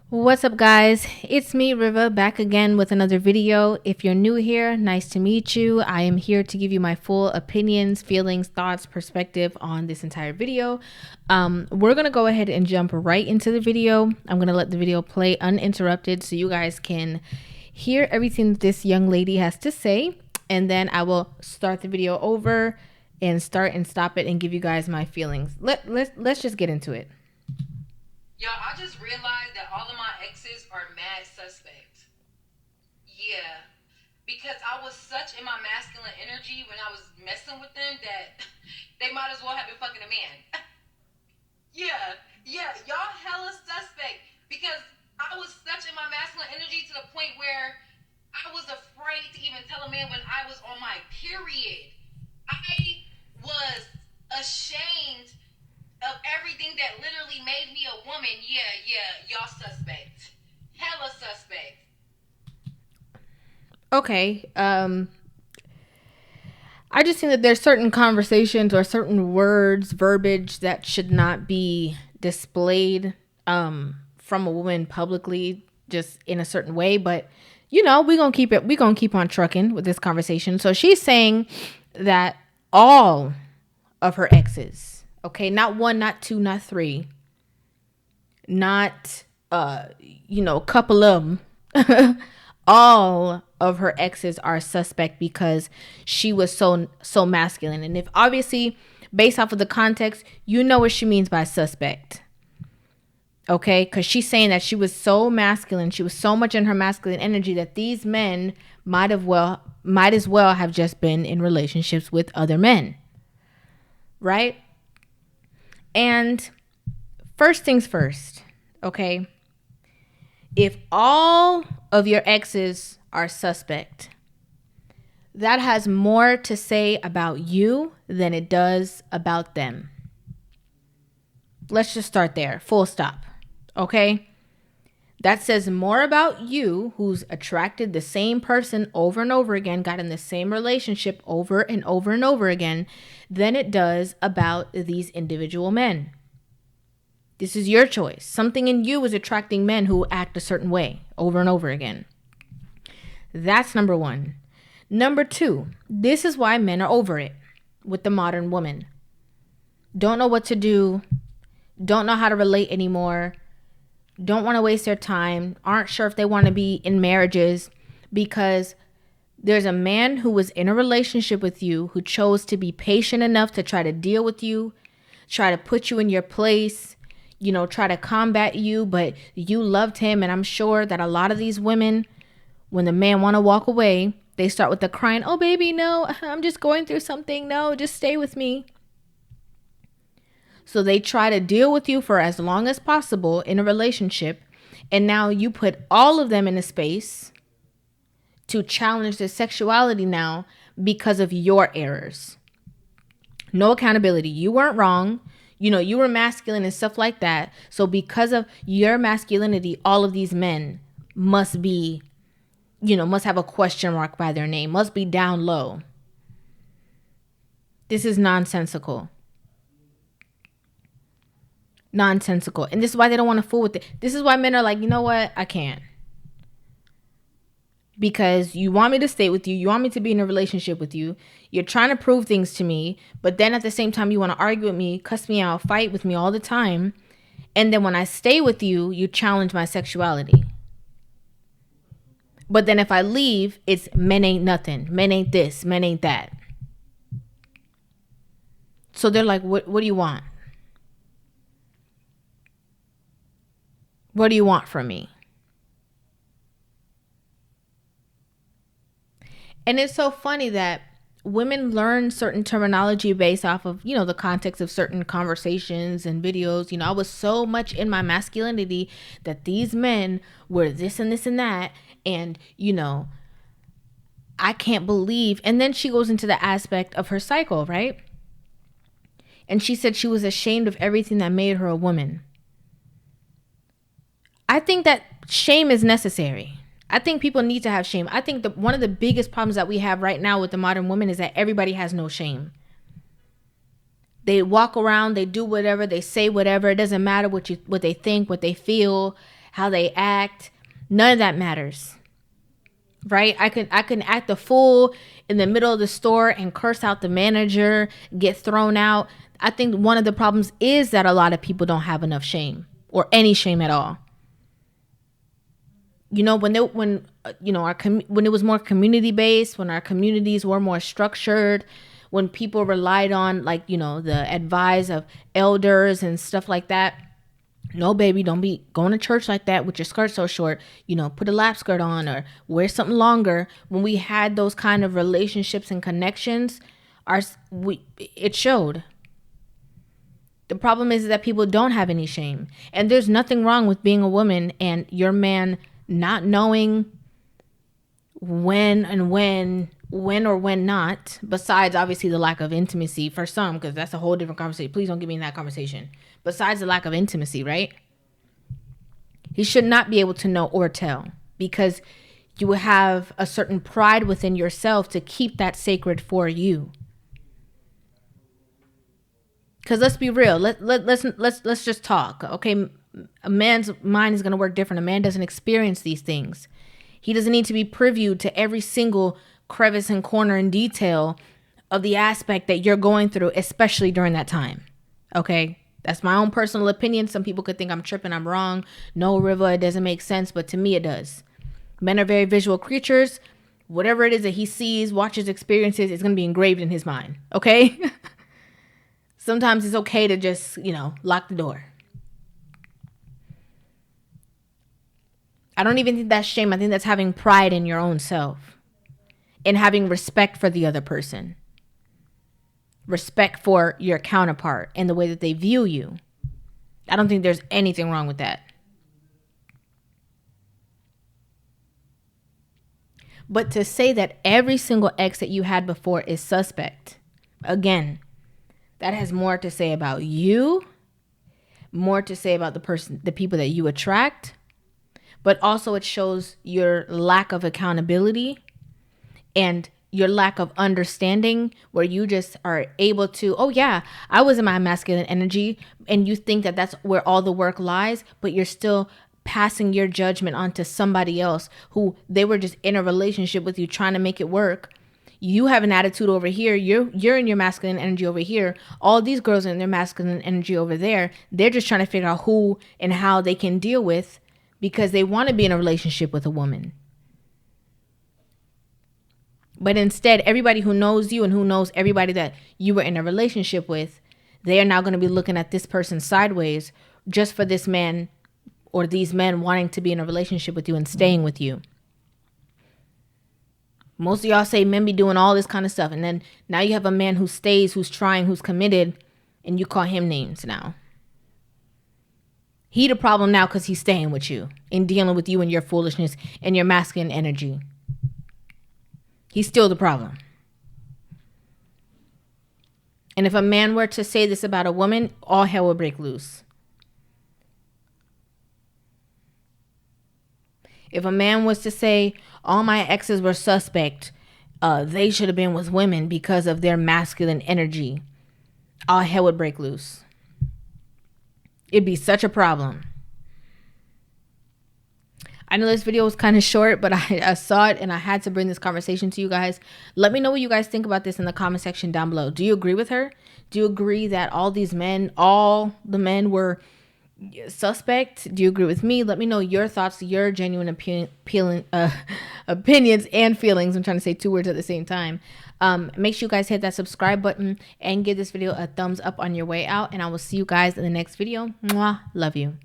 What's up, guys? It's me, Rivah, back again with another video. If you're new here, nice to meet you. I am here to give you my full opinions, feelings, thoughts, perspective on this entire video. We're going to go ahead and jump right into the video. I'm going to let the video play uninterrupted so you guys can hear everything that this young lady has to say. And then I will start the video over and start and stop it and give you guys my feelings. Let's just get into it. Y'all, I just realized that all of my exes are mad suspects. Yeah. Because I was such in my masculine energy when I was messing with them that they might as well have been fucking a man. Yeah, y'all hella suspect. Because I was such in my masculine energy to the point where I was afraid to even tell a man when I was on my period. I was ashamed of everything that literally made me a woman. Yeah, y'all suspect. Hella suspect. Okay. I just think that there's certain conversations or certain words, verbiage that should not be displayed from a woman publicly just in a certain way. But we're gonna keep on trucking with this conversation. So she's saying that all of her exes, okay, not one, not two, not three, not a couple of them, all of her exes are suspect because she was so masculine. And if obviously based off of the context, you know what she means by suspect. Okay, because she's saying that she was so masculine, she was so much in her masculine energy that these men might as well have just been in relationships with other men. Right? And first things first, okay? If all of your exes are suspect, that has more to say about you than it does about them. Let's just start there. Full stop. Okay? That says more about you, who's attracted the same person over and over again, got in the same relationship over and over and over again, than it does about these individual men. This is your choice. Something in you is attracting men who act a certain way over and over again. That's number one. Number two, this is why men are over it with the modern woman. Don't know what to do. Don't know how to relate anymore. Don't want to waste their time. Aren't sure if they want to be in marriages because there's a man who was in a relationship with you who chose to be patient enough to try to deal with you, try to put you in your place, try to combat you, but you loved him. And I'm sure that a lot of these women, when the man want to walk away, they start with the crying, "Oh, baby, no, I'm just going through something. No, just stay with me." So they try to deal with you for as long as possible in a relationship. And now you put all of them in a space to challenge their sexuality now because of your errors. No accountability. You weren't wrong. You were masculine and stuff like that. So because of your masculinity, all of these men must have a question mark by their name, must be down low. This is nonsensical. Nonsensical. And this is why they don't want to fool with it. This is why men are like, you know what? I can't. Because you want me to stay with you. You want me to be in a relationship with you. You're trying to prove things to me. But then at the same time, you want to argue with me, cuss me out, fight with me all the time. And then when I stay with you, you challenge my sexuality. But then if I leave, it's men ain't nothing. Men ain't this. Men ain't that. So they're like, what do you want? What do you want from me? And it's so funny that women learn certain terminology based off of, the context of certain conversations and videos. I was so much in my masculinity that these men were this and this and that. And, I can't believe. And then she goes into the aspect of her cycle, right? And she said she was ashamed of everything that made her a woman. I think that shame is necessary. I think people need to have shame. I think one of the biggest problems that we have right now with the modern woman is that everybody has no shame. They walk around, they do whatever, they say whatever. It doesn't matter what they think, what they feel, how they act. None of that matters. Right? I can act a fool in the middle of the store and curse out the manager, get thrown out. I think one of the problems is that a lot of people don't have enough shame or any shame at all. You know, when it was more community based, when our communities were more structured, when people relied on, like, you know, the advice of elders and stuff like that. No, baby, don't be going to church like that with your skirt so short. You know, put a lap skirt on or wear something longer. When we had those kind of relationships and connections, it showed. The problem is that people don't have any shame. And there's nothing wrong with being a woman and your man not knowing when or when not, besides obviously the lack of intimacy for some, because that's a whole different conversation. Please don't get me in that conversation. Besides the lack of intimacy, right? He should not be able to know or tell, because you will have a certain pride within yourself to keep that sacred for you. Because let's be real. Let's just talk. Okay, a man's mind is going to work different. A man doesn't experience these things. He doesn't need to be privy to every single crevice and corner and detail of the aspect that you're going through, especially during that time. Okay, that's my own personal opinion. Some people could think I'm tripping, I'm wrong. No, Rivah, it doesn't make sense, but to me it does. Men are very visual creatures. Whatever it is that he sees, watches, experiences, it's going to be engraved in his mind. Okay. Sometimes it's okay to just, lock the door. I don't even think that's shame. I think that's having pride in your own self and having respect for the other person. Respect for your counterpart and the way that they view you. I don't think there's anything wrong with that. But to say that every single ex that you had before is suspect, again, that has more to say about you, more to say about the people that you attract, but also it shows your lack of accountability and your lack of understanding, where you just are able to, oh yeah, I was in my masculine energy, and you think that that's where all the work lies, but you're still passing your judgment onto somebody else who they were just in a relationship with you trying to make it work. You have an attitude over here. You're in your masculine energy over here. All these girls are in their masculine energy over there. They're just trying to figure out who and how they can deal with, because they want to be in a relationship with a woman. But instead, everybody who knows you and who knows everybody that you were in a relationship with, they are now going to be looking at this person sideways just for this man or these men wanting to be in a relationship with you and staying with you. Most of y'all say men be doing all this kind of stuff. And then now you have a man who stays, who's trying, who's committed, and you call him names now. He the problem now because he's staying with you and dealing with you and your foolishness and your masculine energy. He's still the problem. And if a man were to say this about a woman, all hell would break loose. If a man was to say, all my exes were suspect, they should have been with women because of their masculine energy, all hell would break loose. It'd be such a problem. I know this video was kind of short, but I saw it and I had to bring this conversation to you guys. Let me know what you guys think about this in the comment section down below. Do you agree with her? Do you agree that all the men were suspect? Do you agree with me? Let me know your thoughts, your genuine opinions and feelings. I'm trying to say two words at the same time. Make sure you guys hit that subscribe button and give this video a thumbs up on your way out. And I will see you guys in the next video. Mwah. Love you.